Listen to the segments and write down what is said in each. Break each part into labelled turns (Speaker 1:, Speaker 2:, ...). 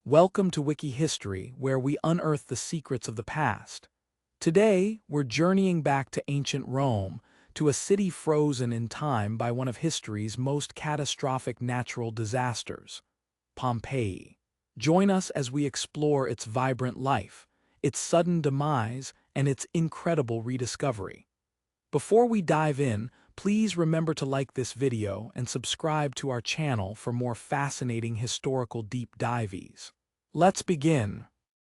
Speaker 1: Welcome to Wiki History, where we unearth the secrets of the past. Today, we're journeying back to ancient Rome, to a city frozen in time by one of history's most catastrophic natural disasters, Pompeii. Join us as we explore its vibrant life, its sudden demise, and its incredible rediscovery. Before we dive in, please remember to like this video and subscribe to our channel for more fascinating historical deep dives. Let's begin.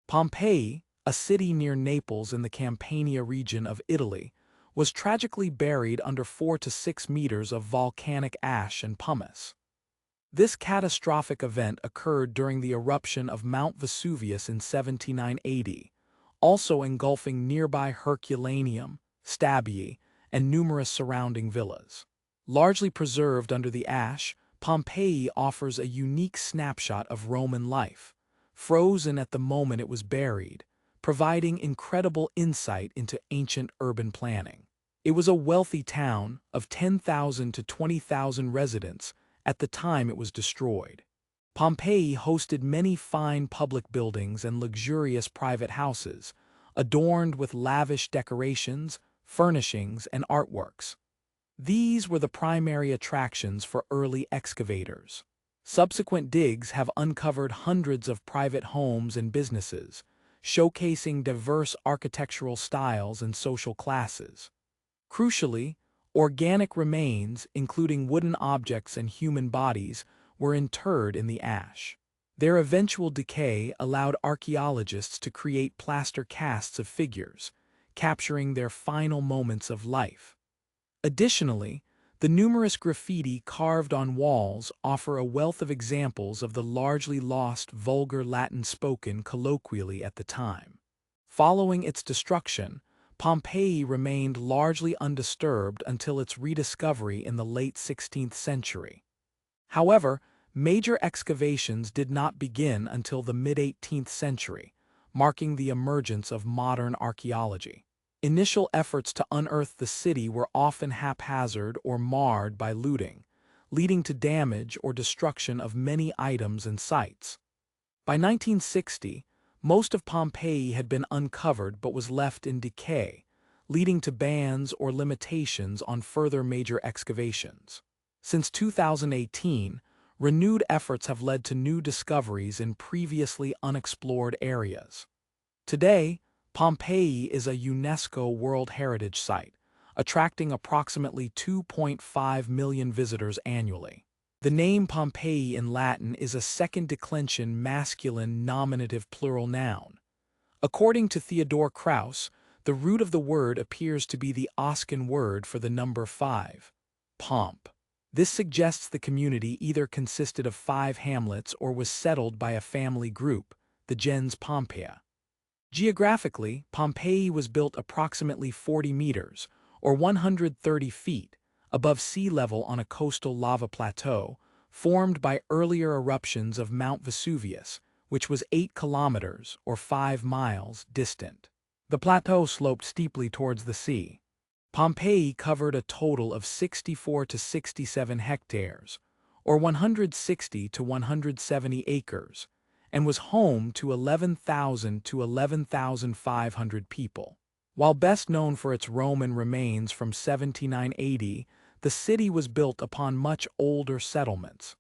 Speaker 1: Pompeii, a city near Naples in the Campania region of Italy, was tragically buried under 4 to 6 meters of volcanic ash and pumice. This catastrophic event occurred during the eruption of Mount Vesuvius in 79 AD, also engulfing nearby Herculaneum, Stabiae, and numerous surrounding villas. Largely preserved under the ash, Pompeii offers a unique snapshot of Roman life, frozen at the moment it was buried, providing incredible insight into ancient urban planning. It was a wealthy town of 10,000 to 20,000 residents at the time it was destroyed. Pompeii hosted many fine public buildings and luxurious private houses, adorned with lavish decorations, furnishings, and artworks. These were the primary attractions for early excavators. Subsequent digs have uncovered hundreds of private homes and businesses, showcasing diverse architectural styles and social classes. Crucially, organic remains, including wooden objects and human bodies, were interred in the ash. Their eventual decay allowed archaeologists to create plaster casts of figures, capturing their final moments of life. Additionally, the numerous graffiti carved on walls offer a wealth of examples of the largely lost vulgar Latin spoken colloquially at the time. Following its destruction, Pompeii remained largely undisturbed until its rediscovery in the late 16th century. However, major excavations did not begin until the mid-18th century, marking the emergence of modern archaeology. Initial efforts to unearth the city were often haphazard or marred by looting, leading to damage or destruction of many items and sites. By 1960, most of Pompeii had been uncovered but was left in decay, leading to bans or limitations on further major excavations. Since 2018, renewed efforts have led to new discoveries in previously unexplored areas. Today, Pompeii is a UNESCO World Heritage Site, attracting approximately 2.5 million visitors annually. The name Pompeii in Latin is a second declension masculine nominative plural noun. According to Theodore Krauss, the root of the word appears to be the Oscan word for the number 5, pomp. This suggests the community either consisted of 5 hamlets or was settled by a family group, the gens Pompeia. Geographically, Pompeii was built approximately 40 meters, or 130 feet, above sea level on a coastal lava plateau, formed by earlier eruptions of Mount Vesuvius, which was 8 kilometers, or 5 miles, distant. The plateau sloped steeply towards the sea. Pompeii covered a total of 64 to 67 hectares, or 160 to 170 acres, and was home to 11,000 to 11,500 people. While best known for its Roman remains from 79 AD, the city was built upon much older settlements.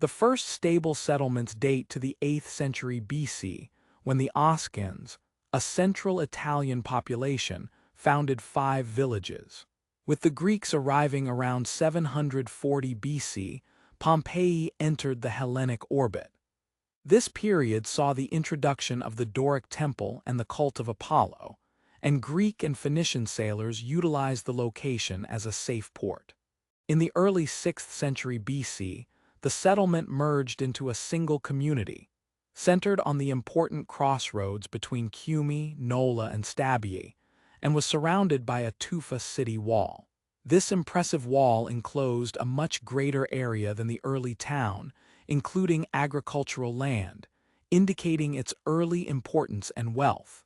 Speaker 1: The first stable settlements date to the 8th century BC, when the Oscans, a central Italian population, founded 5 villages. With the Greeks arriving around 740 BC, Pompeii entered the Hellenic orbit. This period saw the introduction of the Doric temple and the cult of Apollo, and Greek and Phoenician sailors utilized the location as a safe port. In the early 6th century BC, the settlement merged into a single community, centered on the important crossroads between Cumae, Nola, and Stabiae, and was surrounded by a tufa city wall. This impressive wall enclosed a much greater area than the early town, including agricultural land, indicating its early importance and wealth.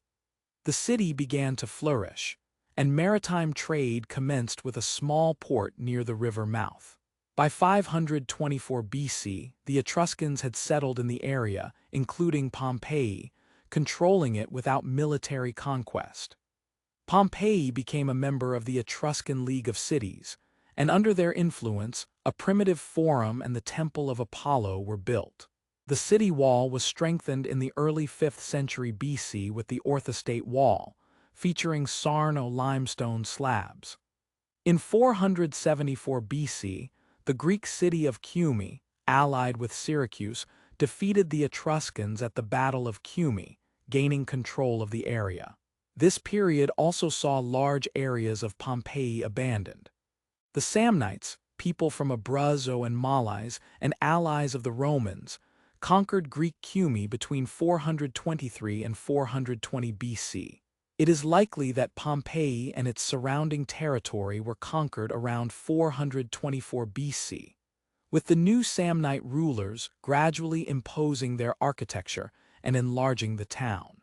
Speaker 1: The city began to flourish, and maritime trade commenced with a small port near the river mouth. By 524 BC, the Etruscans had settled in the area, including Pompeii, controlling it without military conquest. Pompeii became a member of the Etruscan League of Cities, and under their influence, a primitive forum and the Temple of Apollo were built. The city wall was strengthened in the early 5th century BC with the orthostate wall, featuring Sarno limestone slabs. In 474 BC, the Greek city of Cumae, allied with Syracuse, defeated the Etruscans at the Battle of Cumae, gaining control of the area. This period also saw large areas of Pompeii abandoned. The Samnites, people from Abruzzo and Molise and allies of the Romans, conquered Greek Cumae between 423 and 420 BC. It is likely that Pompeii and its surrounding territory were conquered around 424 BC, with the new Samnite rulers gradually imposing their architecture and enlarging the town.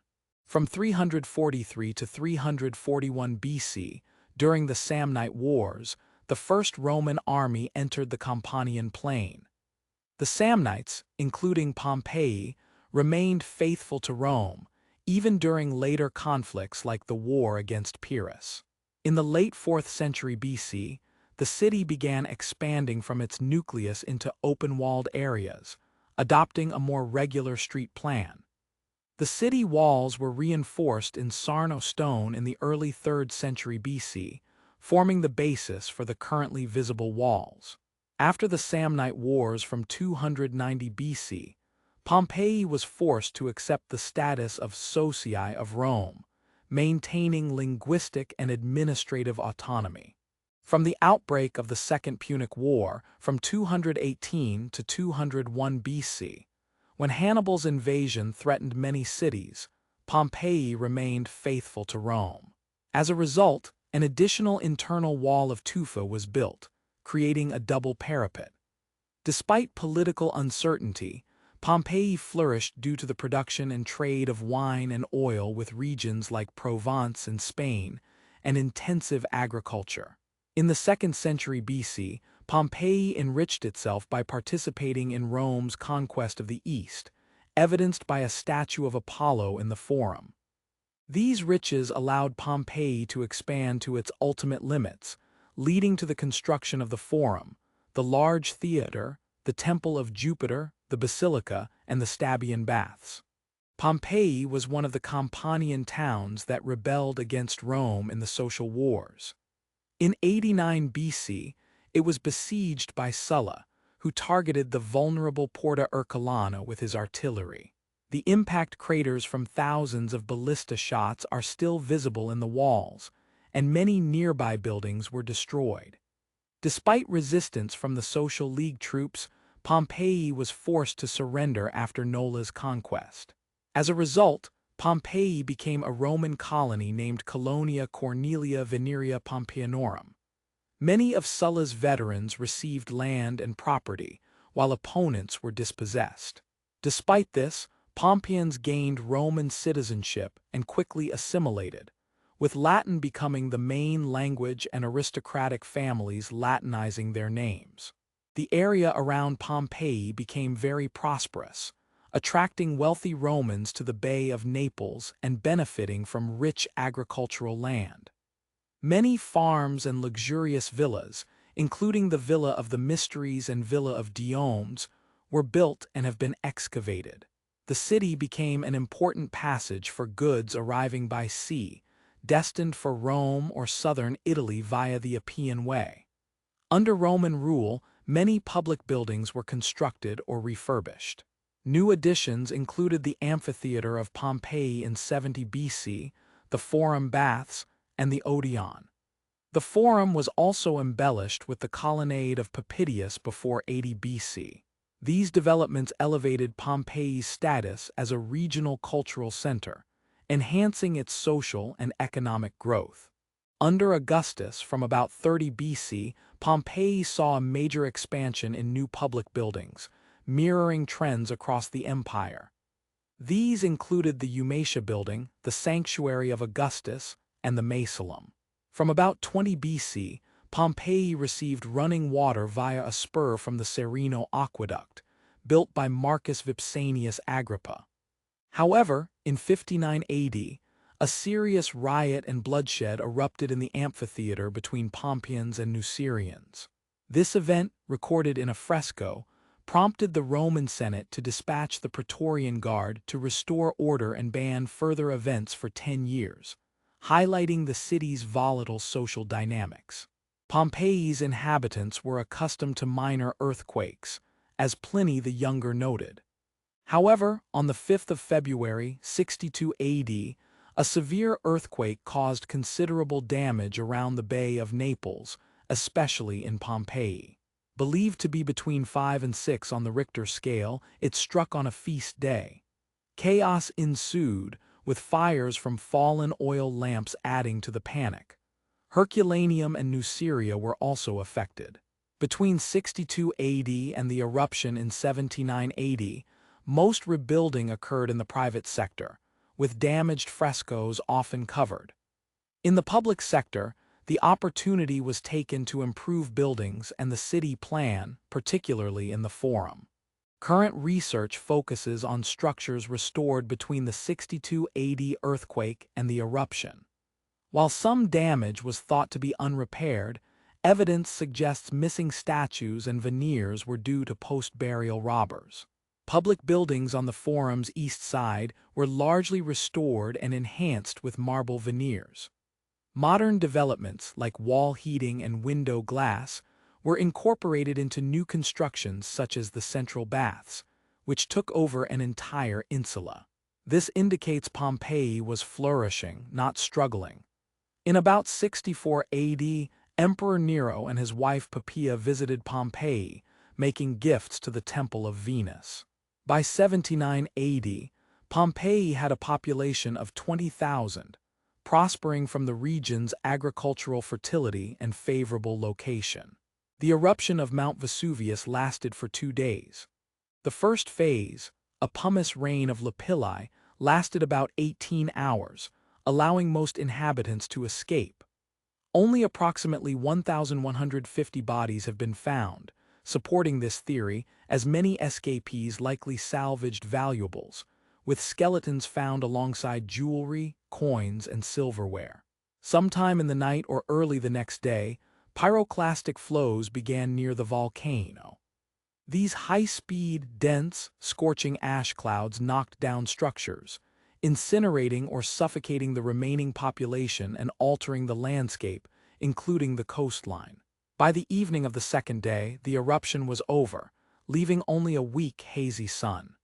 Speaker 1: From 343 to 341 BC, during the Samnite Wars, the first Roman army entered the Campanian plain. The Samnites, including Pompeii, remained faithful to Rome, even during later conflicts like the war against Pyrrhus. In the late 4th century BC, the city began expanding from its nucleus into open-walled areas, adopting a more regular street plan. The city walls were reinforced in Sarno stone in the early 3rd century BC, forming the basis for the currently visible walls. After the Samnite Wars from 290 BC, Pompeii was forced to accept the status of socii of Rome, maintaining linguistic and administrative autonomy. From the outbreak of the Second Punic War from 218 to 201 BC, when Hannibal's invasion threatened many cities, Pompeii remained faithful to Rome. As a result, an additional internal wall of tufa was built, creating a double parapet. Despite political uncertainty, Pompeii flourished due to the production and trade of wine and oil with regions like Provence in Spain and intensive agriculture. In the 2nd century BC, Pompeii enriched itself by participating in Rome's conquest of the East, evidenced by a statue of Apollo in the Forum. These riches allowed Pompeii to expand to its ultimate limits, leading to the construction of the Forum, the large theater, the Temple of Jupiter, the Basilica, and the Stabian Baths. Pompeii was one of the Campanian towns that rebelled against Rome in the social wars. In 89 BC, it was besieged by Sulla, who targeted the vulnerable Porta Ercolana with his artillery. The impact craters from thousands of ballista shots are still visible in the walls, and many nearby buildings were destroyed. Despite resistance from the Social League troops, Pompeii was forced to surrender after Nola's conquest. As a result, Pompeii became a Roman colony named Colonia Cornelia Veneria Pompeianorum. Many of Sulla's veterans received land and property, while opponents were dispossessed. Despite this, Pompeians gained Roman citizenship and quickly assimilated, with Latin becoming the main language and aristocratic families Latinizing their names. The area around Pompeii became very prosperous, attracting wealthy Romans to the Bay of Naples and benefiting from rich agricultural land. Many farms and luxurious villas, including the Villa of the Mysteries and Villa of Diomes, were built and have been excavated. The city became an important passage for goods arriving by sea, destined for Rome or southern Italy via the Appian Way. Under Roman rule, many public buildings were constructed or refurbished. New additions included the amphitheater of Pompeii in 70 BC, the Forum Baths, and the Odeon. The Forum was also embellished with the colonnade of Papidius before 80 BC. These developments elevated Pompeii's status as a regional cultural center, enhancing its social and economic growth. Under Augustus, from about 30 BC, Pompeii saw a major expansion in new public buildings, mirroring trends across the empire. These included the Eumatia Building, the Sanctuary of Augustus, and the Macelum. From about 20 BC, Pompeii received running water via a spur from the Serino aqueduct, built by Marcus Vipsanius Agrippa. However, in 59 AD, a serious riot and bloodshed erupted in the amphitheater between Pompeians and Nucerians. This event, recorded in a fresco, prompted the Roman Senate to dispatch the Praetorian Guard to restore order and ban further events for 10 years, highlighting the city's volatile social dynamics. Pompeii's inhabitants were accustomed to minor earthquakes, as Pliny the Younger noted. However, on the 5th of February, 62 AD, a severe earthquake caused considerable damage around the Bay of Naples, especially in Pompeii. Believed to be between 5 and 6 on the Richter scale, it struck on a feast day. Chaos ensued, with fires from fallen oil lamps adding to the panic. Herculaneum and Nuceria were also affected. Between 62 AD and the eruption in 79 AD, most rebuilding occurred in the private sector, with damaged frescoes often covered. In the public sector, the opportunity was taken to improve buildings and the city plan, particularly in the Forum. Current research focuses on structures restored between the 62 AD earthquake and the eruption. While some damage was thought to be unrepaired, evidence suggests missing statues and veneers were due to post-burial robbers. Public buildings on the Forum's east side were largely restored and enhanced with marble veneers. Modern developments like wall heating and window glass were incorporated into new constructions such as the central baths, which took over an entire insula. This indicates Pompeii was flourishing, not struggling. In about 64 AD, Emperor Nero and his wife Poppaea visited Pompeii, making gifts to the Temple of Venus. By 79 AD, Pompeii had a population of 20,000, prospering from the region's agricultural fertility and favorable location. The eruption of Mount Vesuvius lasted for 2 days. The first phase, a pumice rain of lapilli, lasted about 18 hours, allowing most inhabitants to escape. Only approximately 1,150 bodies have been found, supporting this theory, as many escapees likely salvaged valuables, with skeletons found alongside jewelry, coins, and silverware. Sometime in the night or early the next day, pyroclastic flows began near the volcano. These high-speed, dense, scorching ash clouds knocked down structures, incinerating or suffocating the remaining population and altering the landscape, including the coastline. By the evening of the second day, the eruption was over, leaving only a weak, hazy sun.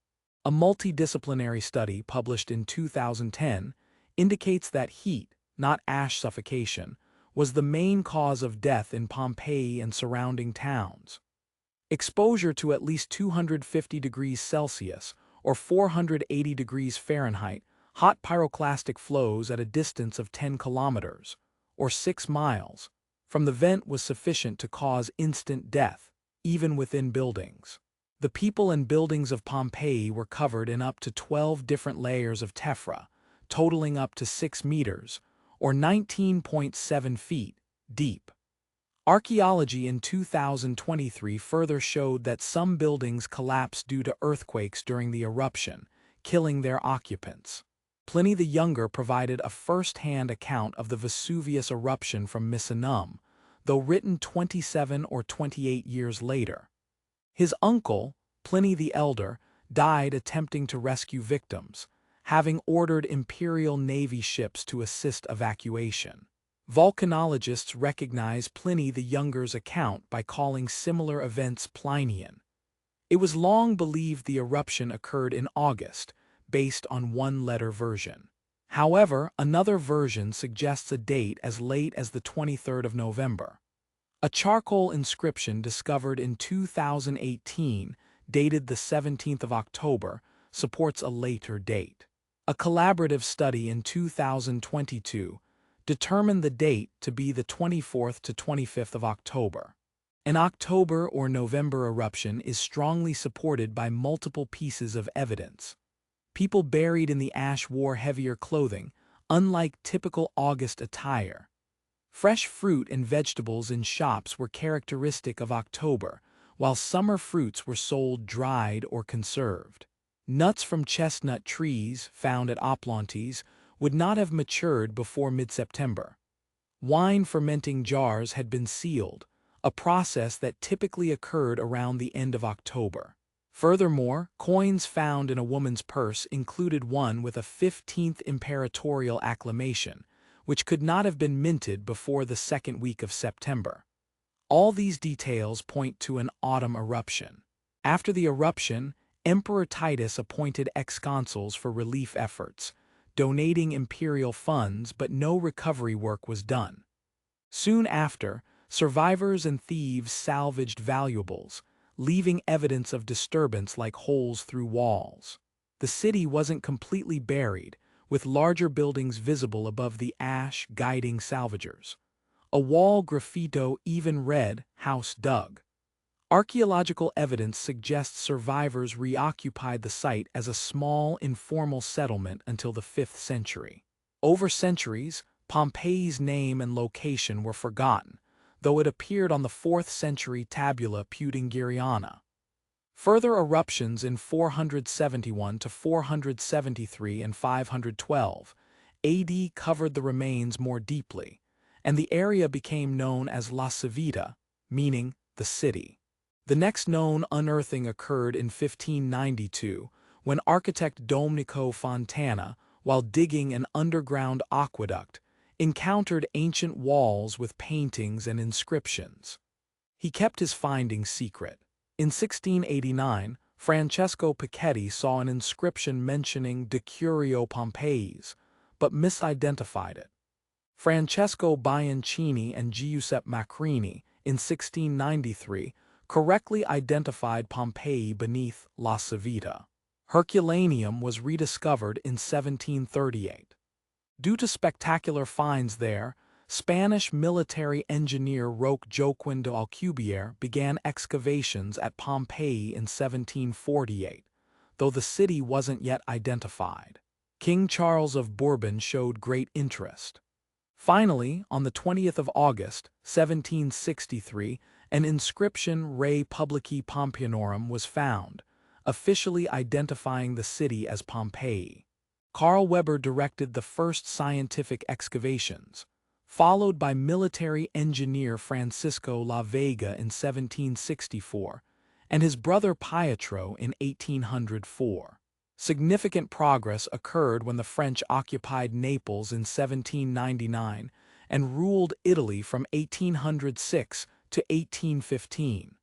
Speaker 1: A multidisciplinary study published in 2010 indicates that heat, not ash suffocation, was the main cause of death in Pompeii and surrounding towns. Exposure to at least 250 degrees Celsius or 480 degrees Fahrenheit hot pyroclastic flows at a distance of 10 kilometers, or 6 miles, from the vent was sufficient to cause instant death, even within buildings. The people and buildings of Pompeii were covered in up to 12 different layers of tephra, totaling up to 6 meters, or 19.7 feet, deep. Archaeology in 2023 further showed that some buildings collapsed due to earthquakes during the eruption, killing their occupants. Pliny the Younger provided a first-hand account of the Vesuvius eruption from Misenum, though written 27 or 28 years later. His uncle, Pliny the Elder, died attempting to rescue victims, having ordered imperial navy ships to assist evacuation. Volcanologists recognize Pliny the Younger's account by calling similar events Plinian. It was long believed the eruption occurred in August, based on one-letter version. However, another version suggests a date as late as the 23rd of November. A charcoal inscription discovered in 2018, dated the 17th of October, supports a later date. A collaborative study in 2022 determined the date to be the 24th to 25th of October. An October or November eruption is strongly supported by multiple pieces of evidence. People buried in the ash wore heavier clothing, unlike typical August attire. Fresh fruit and vegetables in shops were characteristic of October, while summer fruits were sold dried or conserved. Nuts from chestnut trees, found at Oplontes, would not have matured before mid-September. Wine fermenting jars had been sealed, a process that typically occurred around the end of October. Furthermore, coins found in a woman's purse included one with a 15th imperatorial acclamation, which could not have been minted before the second week of September. All these details point to an autumn eruption. After the eruption, Emperor Titus appointed ex-consuls for relief efforts, donating imperial funds, but no recovery work was done. Soon after, survivors and thieves salvaged valuables, leaving evidence of disturbance like holes through walls. The city wasn't completely buried, with larger buildings visible above the ash guiding salvagers. A wall graffito even read, "House dug." Archaeological evidence suggests survivors reoccupied the site as a small, informal settlement until the 5th century. Over centuries, Pompeii's name and location were forgotten, though it appeared on the 4th century tabula Peutingeriana. Further eruptions in 471 to 473 and 512 AD covered the remains more deeply, and the area became known as La Civita, meaning the city. The next known unearthing occurred in 1592, when architect Domenico Fontana, while digging an underground aqueduct, encountered ancient walls with paintings and inscriptions. He kept his findings secret. In 1689, Francesco Picchetti saw an inscription mentioning De Curio Pompeiis, but misidentified it. Francesco Bianchini and Giuseppe Macrini, in 1693, correctly identified Pompeii beneath La Civita. Herculaneum was rediscovered in 1738. Due to spectacular finds there, Spanish military engineer Roque Joaquin de Alcubierre began excavations at Pompeii in 1748, though the city wasn't yet identified. King Charles of Bourbon showed great interest. Finally, on the 20th of August, 1763, an inscription Re Publici Pompeiorum was found, officially identifying the city as Pompeii. Carl Weber directed the first scientific excavations, followed by military engineer Francisco La Vega in 1764, and his brother Pietro in 1804. Significant progress occurred when the French occupied Naples in 1799 and ruled Italy from 1806 to 1815.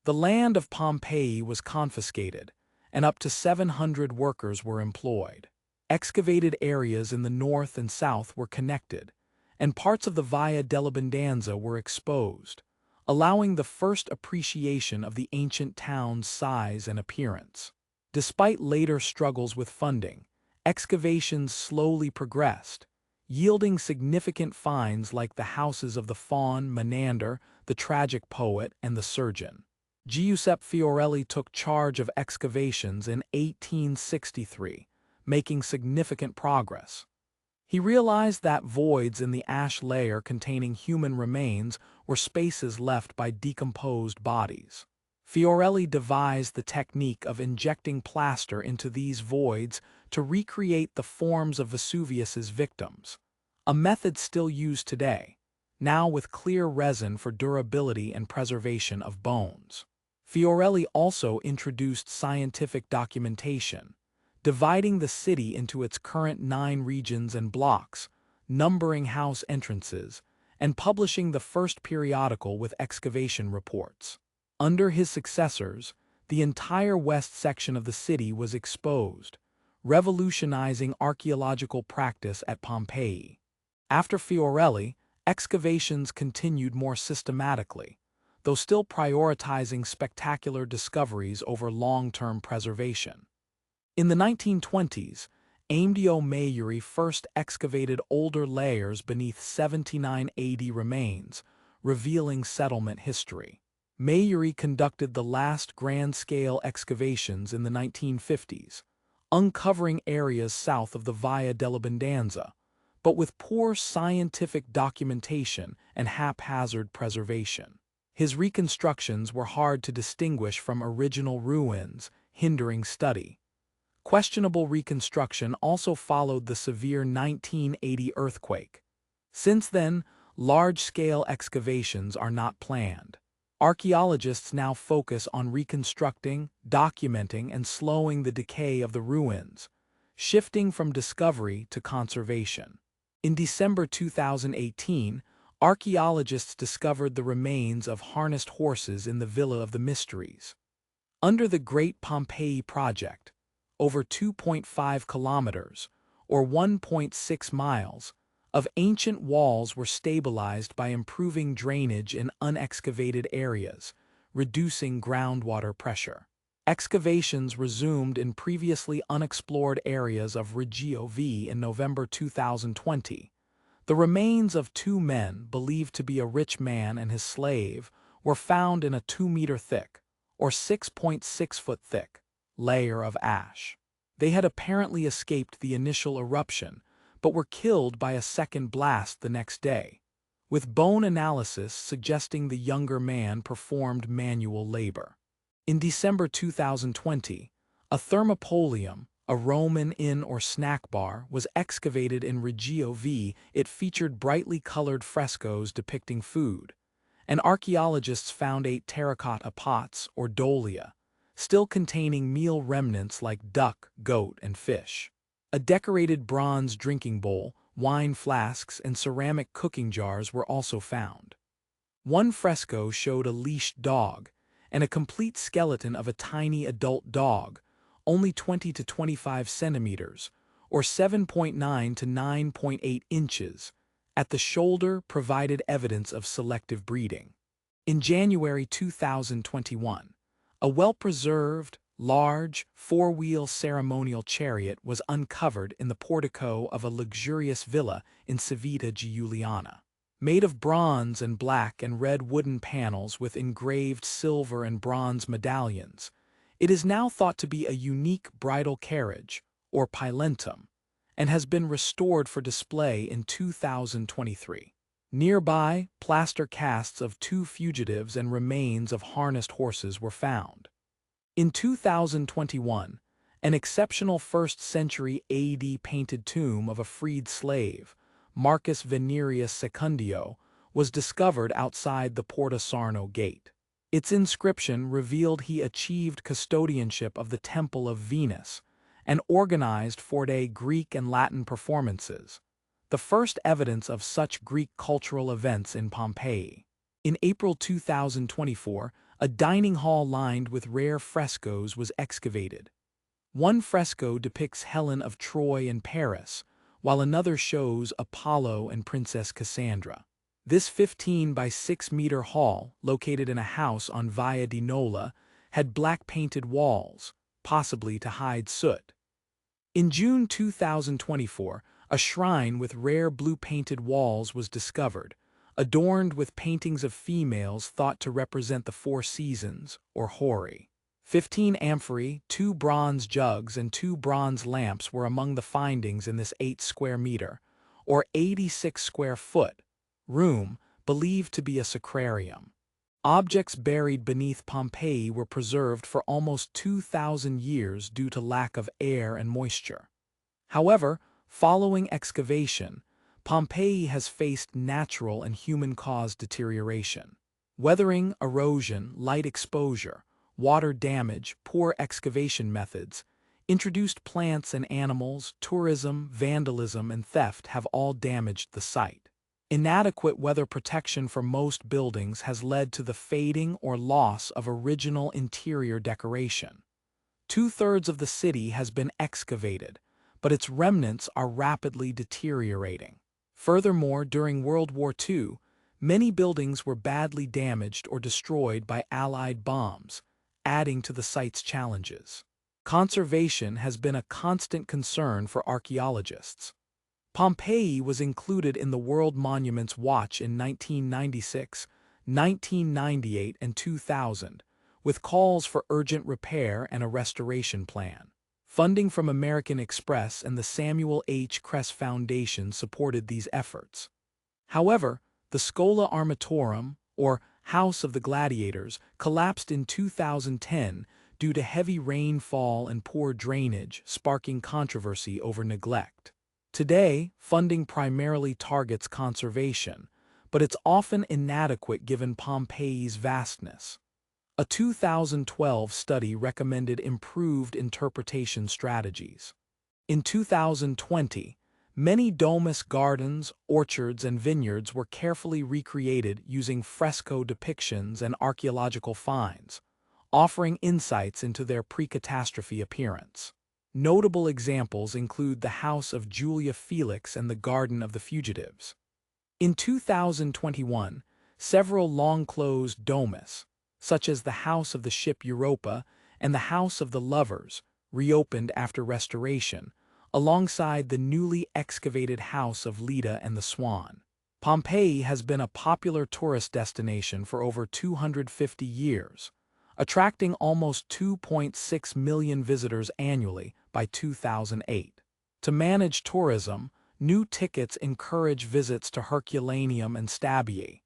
Speaker 1: The land of Pompeii was confiscated, and up to 700 workers were employed. Excavated areas in the north and south were connected, and parts of the Via dell'Abbondanza were exposed, allowing the first appreciation of the ancient town's size and appearance. Despite later struggles with funding, excavations slowly progressed, yielding significant finds like the houses of the faun, Menander, the tragic poet, and the surgeon. Giuseppe Fiorelli took charge of excavations in 1863, making significant progress. He realized that voids in the ash layer containing human remains were spaces left by decomposed bodies. Fiorelli devised the technique of injecting plaster into these voids to recreate the forms of Vesuvius's victims, a method still used today, now with clear resin for durability and preservation of bones. Fiorelli also introduced scientific documentation, dividing the city into its current 9 regions and blocks, numbering house entrances, and publishing the first periodical with excavation reports. Under his successors, the entire west section of the city was exposed, revolutionizing archaeological practice at Pompeii. After Fiorelli, excavations continued more systematically, though still prioritizing spectacular discoveries over long-term preservation. In the 1920s, Amedeo Maiuri first excavated older layers beneath 79 AD remains, revealing settlement history. Maiuri conducted the last grand-scale excavations in the 1950s, uncovering areas south of the Via dell'Abbondanza, but with poor scientific documentation and haphazard preservation. His reconstructions were hard to distinguish from original ruins, hindering study. Questionable reconstruction also followed the severe 1980 earthquake. Since then, large-scale excavations are not planned. Archaeologists now focus on reconstructing, documenting, and slowing the decay of the ruins, shifting from discovery to conservation. In December 2018, archaeologists discovered the remains of harnessed horses in the Villa of the Mysteries. Under the Great Pompeii Project, over 2.5 kilometers, or 1.6 miles, of ancient walls were stabilized by improving drainage in unexcavated areas, reducing groundwater pressure. Excavations resumed in previously unexplored areas of Reggio V in November 2020. The remains of two men, believed to be a rich man and his slave, were found in a 2-meter thick, or 6.6-foot thick, layer of ash. They had apparently escaped the initial eruption, but were killed by a second blast the next day, with bone analysis suggesting the younger man performed manual labor. In December 2020, a thermopolium, a Roman inn or snack bar, was excavated in Reggio V. It featured brightly colored frescoes depicting food, and archaeologists found 8 terracotta pots, or dolia, still containing meal remnants like duck, goat, and fish. A decorated bronze drinking bowl, wine flasks, and ceramic cooking jars were also found. One fresco showed a leashed dog, and a complete skeleton of a tiny adult dog, only 20 to 25 centimeters, or 7.9 to 9.8 inches, at the shoulder provided evidence of selective breeding. In January 2021, a well-preserved, large, 4-wheel ceremonial chariot was uncovered in the portico of a luxurious villa in Civita Giuliana. Made of bronze and black and red wooden panels with engraved silver and bronze medallions, it is now thought to be a unique bridal carriage, or pilentum, and has been restored for display in 2023. Nearby, plaster casts of 2 fugitives and remains of harnessed horses were found. In 2021, an exceptional 1st century AD painted tomb of a freed slave, Marcus Venerius Secundio, was discovered outside the Porta Sarno gate. Its inscription revealed he achieved custodianship of the Temple of Venus and organized 4-day Greek and Latin performances, the first evidence of such Greek cultural events in Pompeii. In April 2024, a dining hall lined with rare frescoes was excavated. One fresco depicts Helen of Troy and Paris, while another shows Apollo and Princess Cassandra. This 15 by 6 meter hall, located in a house on Via di Nola, had black painted walls, possibly to hide soot. In June 2024, a shrine with rare blue painted walls was discovered, adorned with paintings of females thought to represent the 4 seasons, or Hori. 15 amphorae, 2 bronze jugs, and 2 bronze lamps were among the findings in this 8 square meter, or 86 square foot, room, believed to be a sacrarium. Objects buried beneath Pompeii were preserved for almost 2,000 years due to lack of air and moisture. However, following excavation, Pompeii has faced natural and human-caused deterioration. Weathering, erosion, light exposure, water damage, poor excavation methods, introduced plants and animals, tourism, vandalism, and theft have all damaged the site. Inadequate weather protection for most buildings has led to the fading or loss of original interior decoration. 2/3 of the city has been excavated, but its remnants are rapidly deteriorating. Furthermore, during World War II, many buildings were badly damaged or destroyed by Allied bombs, adding to the site's challenges. Conservation has been a constant concern for archaeologists. Pompeii was included in the World Monuments Watch in 1996, 1998, and 2000, with calls for urgent repair and a restoration plan. Funding from American Express and the Samuel H. Kress Foundation supported these efforts. However, the Schola Armatorum, or House of the Gladiators, collapsed in 2010 due to heavy rainfall and poor drainage, sparking controversy over neglect. Today, funding primarily targets conservation, but it's often inadequate given Pompeii's vastness. A 2012 study recommended improved interpretation strategies. In 2020, many domus gardens, orchards, and vineyards were carefully recreated using fresco depictions and archaeological finds, offering insights into their pre-catastrophe appearance. Notable examples include the House of Julia Felix and the Garden of the Fugitives. In 2021, several long-closed domus, such as the House of the Ship Europa and the House of the Lovers, reopened after restoration, alongside the newly excavated House of Leda and the Swan. Pompeii has been a popular tourist destination for over 250 years, attracting almost 2.6 million visitors annually by 2008. To manage tourism, new tickets encourage visits to Herculaneum and Stabiae,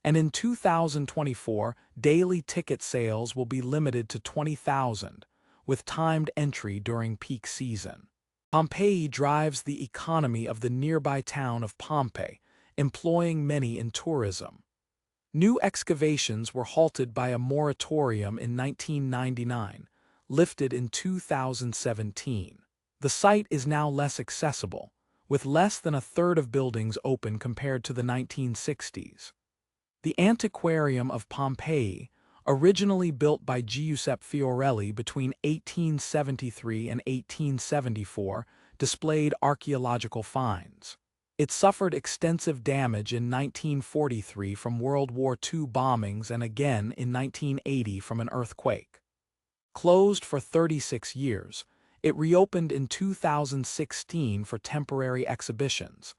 Speaker 1: and in 2024, daily ticket sales will be limited to 20,000, with timed entry during peak season. Pompeii drives the economy of the nearby town of Pompeii, employing many in tourism. New excavations were halted by a moratorium in 1999, lifted in 2017. The site is now less accessible, with less than a third of buildings open compared to the 1960s. The Antiquarium of Pompeii, originally built by Giuseppe Fiorelli between 1873 and 1874, displayed archaeological finds. It suffered extensive damage in 1943 from World War II bombings and again in 1980 from an earthquake. Closed for 36 years, it reopened in 2016 for temporary exhibitions,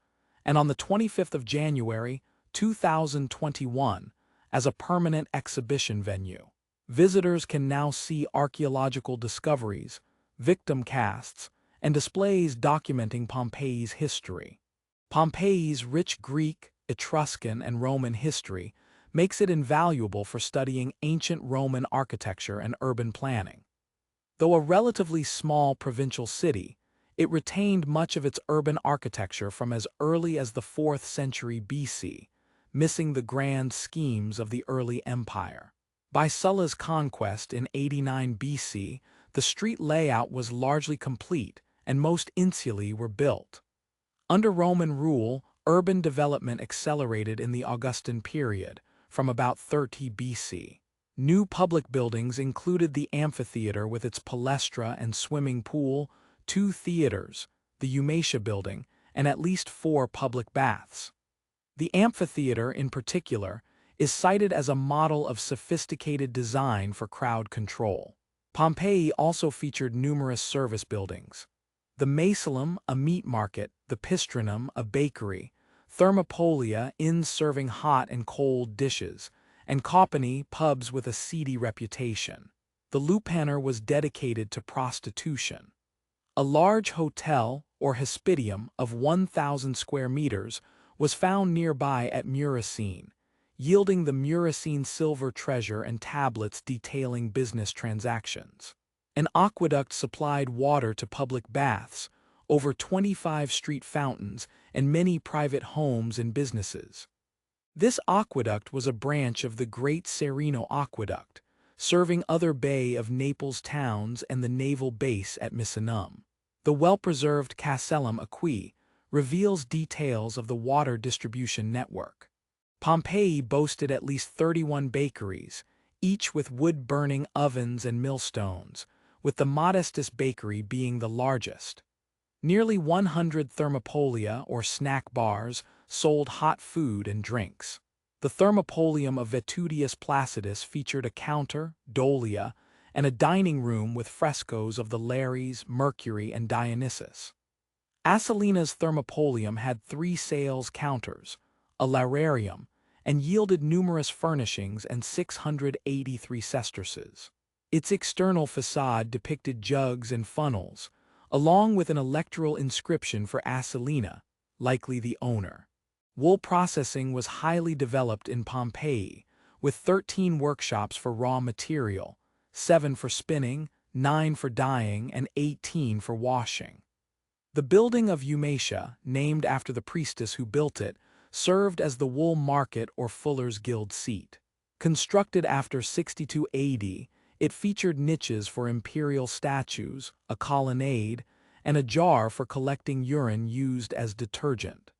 Speaker 1: and on the 25th of January, 2021, as a permanent exhibition venue. Visitors can now see archaeological discoveries, victim casts, and displays documenting Pompeii's history. Pompeii's rich Greek, Etruscan, and Roman history makes it invaluable for studying ancient Roman architecture and urban planning. Though a relatively small provincial city, it retained much of its urban architecture from as early as the 4th century BC, missing the grand schemes of the early empire. By Sulla's conquest in 89 BC, the street layout was largely complete and most insulae were built. Under Roman rule, urban development accelerated in the Augustan period, from about 30 BC. New public buildings included the amphitheater with its palestra and swimming pool, 2 theaters, the Eumatia building, and at least 4 public baths. The amphitheater, in particular, is cited as a model of sophisticated design for crowd control. Pompeii also featured numerous service buildings. The Macelum, a meat market, the Pistrinum, a bakery, Thermopolia, inns serving hot and cold dishes, and Copani, pubs with a seedy reputation. The Lupanar was dedicated to prostitution. A large hotel, or hospitium, of 1,000 square meters was found nearby at Muricene, yielding the Muricene silver treasure and tablets detailing business transactions. An aqueduct supplied water to public baths, over 25 street fountains, and many private homes and businesses. This aqueduct was a branch of the Great Serino Aqueduct, serving other Bay of Naples towns and the naval base at Misenum. The well-preserved Castellum Aquae reveals details of the water distribution network. Pompeii boasted at least 31 bakeries, each with wood-burning ovens and millstones, with the Modestus bakery being the largest. Nearly 100 thermopolia, or snack bars, sold hot food and drinks. The Thermopolium of Vetutius Placidus featured a counter, dolia, and a dining room with frescoes of the Lares, Mercury, and Dionysus. Asalina's Thermopolium had 3 sales counters, a lararium, and yielded numerous furnishings and 683 sesterces. Its external facade depicted jugs and funnels, along with an electoral inscription for Asilina, likely the owner. Wool processing was highly developed in Pompeii, with 13 workshops for raw material, 7 for spinning, 9 for dyeing, and 18 for washing. The building of Eumatia, named after the priestess who built it, served as the wool market or fuller's guild seat. Constructed after 62 AD, it featured niches for imperial statues, a colonnade, and a jar for collecting urine used as detergent.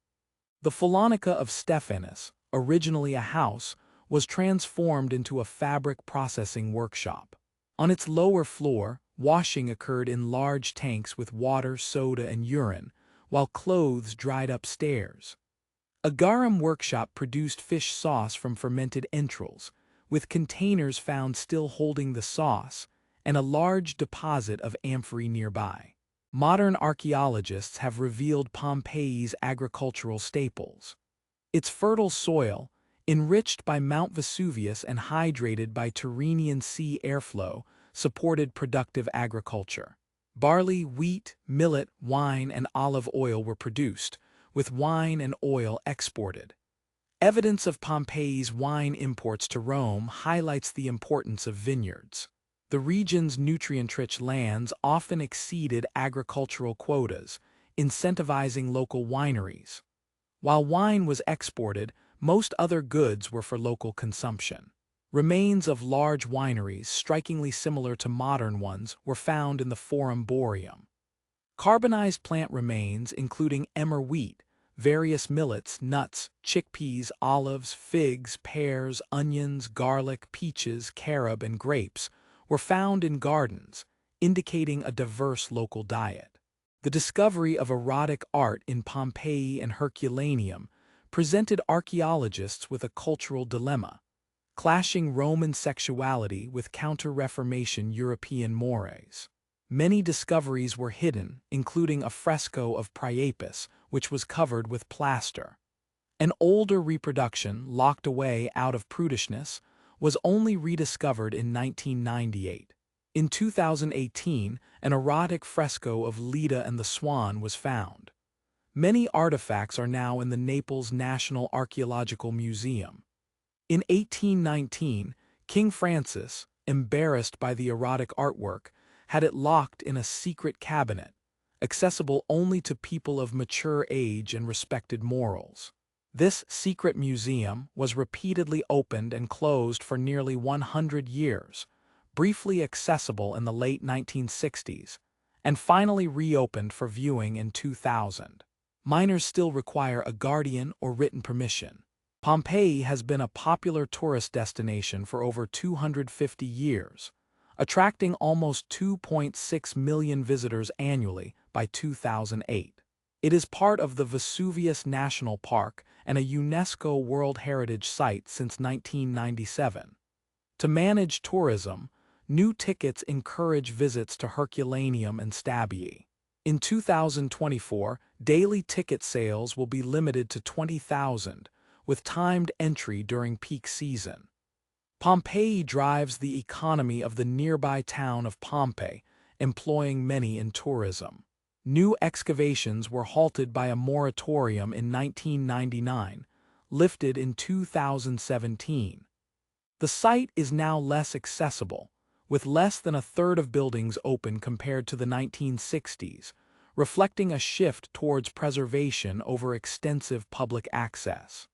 Speaker 1: The Phylonica of Stephanus, originally a house, was transformed into a fabric processing workshop. On its lower floor, washing occurred in large tanks with water, soda, and urine, while clothes dried upstairs. A garum workshop produced fish sauce from fermented entrails, with containers found still holding the sauce, and a large deposit of amphorae nearby. Modern archaeologists have revealed Pompeii's agricultural staples. Its fertile soil, enriched by Mount Vesuvius and hydrated by Tyrrhenian sea airflow, supported productive agriculture. Barley, wheat, millet, wine, and olive oil were produced, with wine and oil exported. Evidence of Pompeii's wine imports to Rome highlights the importance of vineyards. The region's nutrient-rich lands often exceeded agricultural quotas, incentivizing local wineries. While wine was exported, most other goods were for local consumption. Remains of large wineries, strikingly similar to modern ones, were found in the Forum Boreum. Carbonized plant remains, including emmer wheat, various millets, nuts, chickpeas, olives, figs, pears, onions, garlic, peaches, carob, and grapes, were found in gardens, indicating a diverse local diet. The discovery of erotic art in Pompeii and Herculaneum presented archaeologists with a cultural dilemma, clashing Roman sexuality with counter-Reformation European mores. Many discoveries were hidden, including a fresco of Priapus, which was covered with plaster. An older reproduction, locked away out of prudishness, was only rediscovered in 1998. In 2018, an erotic fresco of Leda and the Swan was found. Many artifacts are now in the Naples National Archaeological Museum. In 1819, King Francis, embarrassed by the erotic artwork, had it locked in a secret cabinet, accessible only to people of mature age and respected morals. This secret museum was repeatedly opened and closed for nearly 100 years, briefly accessible in the late 1960s, and finally reopened for viewing in 2000. Minors still require a guardian or written permission. Pompeii has been a popular tourist destination for over 250 years, attracting almost 2.6 million visitors annually by 2008. It is part of the Vesuvius National Park and a UNESCO World Heritage Site since 1997. To manage tourism, new tickets encourage visits to Herculaneum and Stabii. In 2024, daily ticket sales will be limited to 20,000, with timed entry during peak season. Pompeii drives the economy of the nearby town of Pompeii, employing many in tourism. New excavations were halted by a moratorium in 1999, lifted in 2017. The site is now less accessible, with less than a third of buildings open compared to the 1960s, reflecting a shift towards preservation over extensive public access.